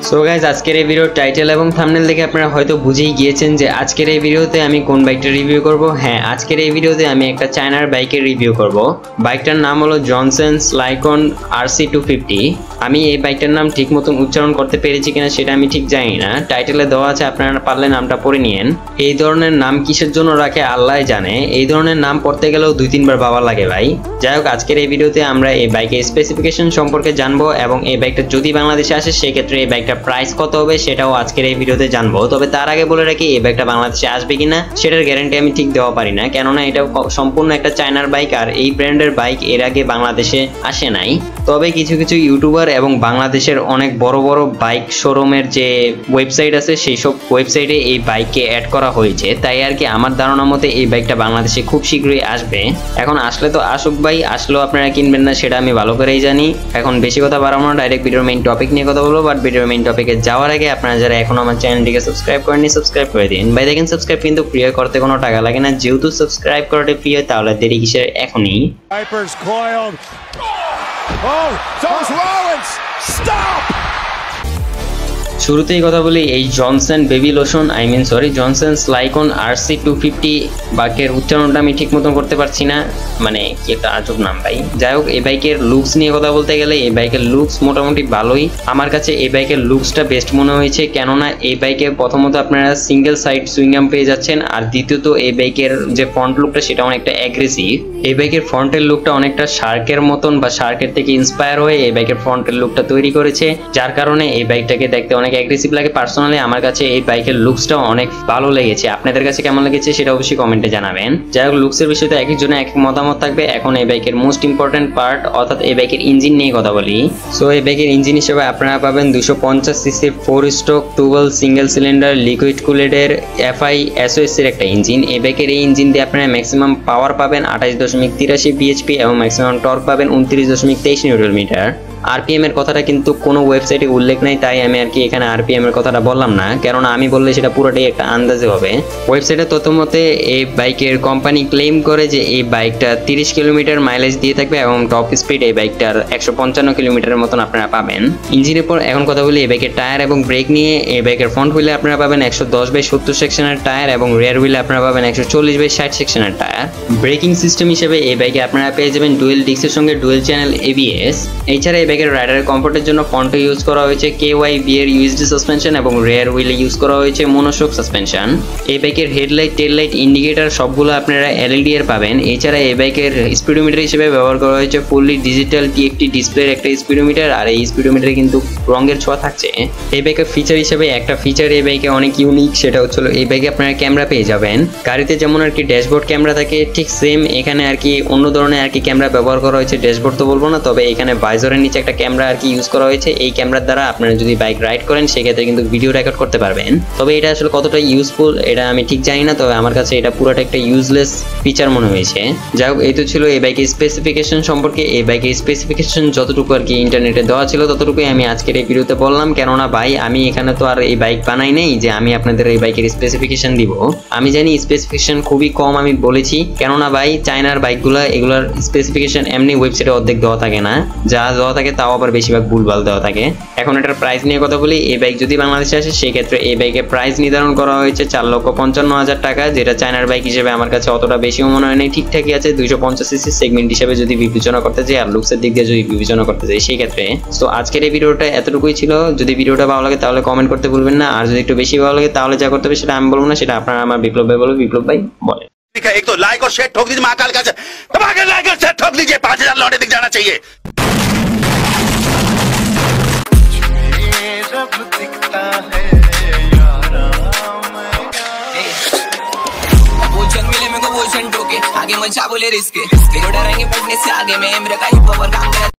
So guys আজকের এই ভিডিওর টাইটেল এবং থাম্বনেল দেখে আপনারা হয়তো বুঝেই গিয়েছেন যে আজকের এই ভিডিওতে আমি কোন বাইকটা রিভিউ করব। হ্যাঁ, আজকের এই ভিডিওতে আমি একটা চায়নার বাইকের রিভিউ করব। বাইকটার নাম হলো জনসন স্লাইকন RC250। আমি এই বাইকটার নাম ঠিক মতন উচ্চারণ করতে পেরেছি কিনা সেটা আমি ঠিক জানি না, টাইটেলে দেওয়া আছে, আপনারা পারলে নামটা পড়ে নিয়েন। এই ধরনের নাম কিসের জন্য রাখে আল্লাহ জানে, এই ধরনের নাম পড়তে গেলেও 2-3 বার ভাবা লাগে ভাই। যাই হোক, আজকের এই ভিডিওতে আমরা এই বাইকের স্পেসিফিকেশন সম্পর্কে জানবো এবং এই বাইকটা যদি বাংলাদেশে আসে সেক্ষেত্রে এই বাইকটা প্রাইস কত হবে সেটাও আজকের এই ভিডিওতে জানবো। তবে তার আগে বলে রাখি, এই বাইকটা বাংলাদেশে আসবে কিনা সেটার গ্যারান্টি আমি ঠিক দেওয়া পারি না, কেননা এটা সম্পূর্ণ একটা চায়নার বাইক আর এই ব্র্যান্ডের বাইক এর আগে বাংলাদেশে আসে নাই। তবে কিছু কিছু ইউটিউবার এবং বাংলাদেশের অনেক বড় বড় বাইক শোরুমের যে ওয়েবসাইট আছে সেই সব ওয়েবসাইটে এই বাইককে অ্যাড করা হয়েছে, তাই আর কি আমার ধারণা মতে এই বাইকটা বাংলাদেশে খুব শীঘ্রই আসবে। এখন আসলে তো আসুক ভাই, আসলেও আপনারা কিনবেন না সেটা আমি ভালো করেই জানি। এখন বেশি কথা বাড়াবো না, ডাইরেক্ট ভিডিওর মেইন টপিক নিয়ে কথা বলবো। বাট ভিডিওর মেইন টপিকে যাওয়ার আগে আপনারা যারা এখনো আমার চ্যানেলটিকে সাবস্ক্রাইব করেননি সাবস্ক্রাইব করে দিন ভাই। দেখেন, সাবস্ক্রাইব কিন্তু ফ্রি করতে কোনো টাকা লাগে না, যেহেতু সাবস্ক্রাইব করাটা ফ্রি হয় তাহলে দেরি কিসের, এখনই। শুরুতেই কথা বলি, এই জনসন বেবি লোশন জনসন স্লাইকন RC250 বাইকের উচ্চারণটা আমি ঠিক মতন করতে পারছি না, মানে কি একটা আজব নাম ভাই। যাই হোক, এই বাইকের লুকস নিয়ে কথা বলতে গেলে এই বাইকের লুকস মোটামুটি ভালোই। আমার কাছে এই বাইকের লুকসটা বেস্ট মনে হয়েছে, কেননা এই বাইকে প্রথমত আপনারা সিঙ্গেল সাইড সুইং আর্ম পেয়ে যাচ্ছেন, আর দ্বিতীয়ত এই বাইকের যে ফ্রন্ট লুকটা সেটা অনেকটা অ্যাগ্রেসিভ। এই বাইকের ফ্রন্টের লুকটা অনেকটা শার্কের মতন বা শার্কের থেকে ইন্সপায়ার হয়ে এই বাইকের ফ্রন্টের লুকটা তৈরি করেছে, যার কারণে এই বাইকটাকে দেখতে অনেক অ্যাগ্রেসিভ লাগে। পার্সোনালি আমার কাছে এই বাইকের লুকসটাও অনেক ভালো লেগেছে, আপনাদের কাছে কেমন লেগেছে সেটা অবশ্যই কমেন্টে জানাবেন। যাই হোক, লুকসের বিষয়তে এক একজনের এক এক মতামত থাকবে। এখন এই বাইকের মোস্ট ইম্পর্টেন্ট পার্ট অর্থাৎ এই বাইকের ইঞ্জিন নিয়ে কথা বলি। সো এই বাইকের ইঞ্জিন হিসেবে আপনারা পাবেন 250cc 4 stroke 12 single cylinder liquid কুলেডের FI SOS এর একটা ইঞ্জিন। এই বাইকের এই ইঞ্জিন দিয়ে আপনারা ম্যাক্সিমাম পাওয়ার পাবেন 28.83 bhp এবং ম্যাক্সিমাম টর্ক পাবেন 29.23 নিউটন মিটার। RPM এর কথাটা কিন্তু কোনো ওয়েবসাইটে উল্লেখ নাই, তাই আমি আর কি এখানে RPM এর কথাটা বললাম না, কেননা আমি বললে সেটা পুরোটাই একটা আন্দাজে হবে। ওয়েবসাইটে তথ্য মতে এই বাইকের কোম্পানি ক্লেম করে যে এই বাইকটা 30 কিলোমিটার মাইলেজ দিয়ে থাকবে এবং টপ স্পিড এই বাইকটার 155 কিলোমিটারের মতন আপনারা পাবেন। ইঞ্জিনের পর এখন কথা বলি এই বাইকের টায়ার এবং ব্রেক নিয়ে। এই বাইকের ফ্রন্ট হুইলে আপনারা পাবেন 110/70 সেকশনের টায়ার এবং রিয়ার হুইলে আপনারা পাবেন 140/60 সেকশনের টায়ার। ব্রেকিং সিস্টেম হিসেবে এই বাইকে আপনারা পেয়ে যাবেন ডুয়েল ডিস্কের সঙ্গে ডুয়েল চ্যানেল ABS। এছাড়া এই বাইকের রাইডারের কমফোর্টের জন্য ফ্রন্টে ইউজ করা হয়েছে KYB এর USD সাসপেনশন এবং রিয়ার হুইলে ইউজ করা হয়েছে মনোশক সাসপেনশন। এই বাইকের হেডলাইট টেল লাইট ইন্ডিকেটর সবগুলো আপনারা LED এর পাবেন। এছাড়া এই বাইকের স্পিডোমিটার হিসেবে ব্যবহার করা হয়েছে ফুললি ডিজিটাল TFT ডিসপ্লের একটা স্পিডোমিটার, আর এই স্পিডোমিটারে কিন্তু রঙের ছোঁয়া থাকছে। এই বাইকের ফিচার হিসেবে একটা ফিচার এই বাইকে অনেক ইউনিক, সেটা হচ্ছে এই বাইকে আপনারা ক্যামেরা পেয়ে যাবেন। গাড়িতে যেমন আর কি ড্যাশবোর্ড ক্যামেরা থাকে ঠিক সেম এখানে আর কি অন্য ধরনের আর কি ক্যামেরা ব্যবহার করা হয়েছে। ড্যাশবোর্ড তো বলবো না, তবে এখানে ভাইজরের নিচে একটা ক্যামেরা আর কি ইউজ করা হয়েছে। এই ক্যামেরার দ্বারা আপনারা যদি বাইক রাইড করেন সেক্ষেত্রে কিন্তু ভিডিও রেকর্ড করতে পারবেন। তবে এটা আসলে কতটা ইউজফুল এটা আমি ঠিক জানি না, তবে আমার কাছে এটা পুরোটা একটা ইউজলেস ফিচার মনে হয়েছে। যাই হোক, এই তো ছিল এই বাইকের স্পেসিফিকেশন সম্পর্কে। এই বাইকের স্পেসিফিকেশন যতটুকু আর কি ইন্টারনেটে দেওয়া ছিল ততটুকুই আমি আজকের এই ভিডিওতে বললাম, কেননা ভাই আমি এখানে তো আর এই বাইক বানাই নেই যে আমি আপনাদের এই বাইকের স্পেসিফিকেশন দিব। আমি জানি স্পেসিফিকেশন খুবই কম আমি বলেছি, কেননা ভাই চায়নার বাইকগুলা এগুলোর স্পেসিফিকেশন এমনি ওয়েবসাইটে অর্ধেক দেওয়া থাকে না, যা দেওয়া থাকে তাও আবার বেশিরভাগ ভুলভাল দেওয়া থাকে। এখন এটার প্রাইস নিয়ে কথা বলি। এই বাইক যদি বাংলাদেশে আসে সেক্ষেত্রে এই বাইকের প্রাইস নির্ধারণ করা হয়েছে 4,55,000 টাকা, যেটা চায়নার বাইক হিসেবে আমার কাছে অতটা বেশিও মনে হয় নাই, ঠিকঠাকই আছে। 250cc সেগমেন্ট হিসেবে যদি বিবেচনা করতে চাই আর লুকসের দিক দিয়ে যদি বিবেচনা করতে চাই সেই ক্ষেত্রে। তো আজকের এই ভিডিওটা এতটুকুই ছিল। যদি ভিডিওটা ভালো লাগে তাহলে কমেন্ট করতে ভুলবেন না, আর যদি একটু বেশি ভালো লাগে তাহলে যা করতে হবে সেটা আমি বলবো না, সেটা আপনারা আমার বিপ্লব ভাই বলবো। বিপ্লব ভাই বলে एक तो लाइक और शेयर ठोक दीजिए, महाकाल का दबा के लाइक और शेयर ठोक दीजिए, 5,000 लौटे दिख जाना चाहिए। आगे मचा बोले रिस्क डरेंगे पढ़ने से आगे में मेरे का ही पावर काम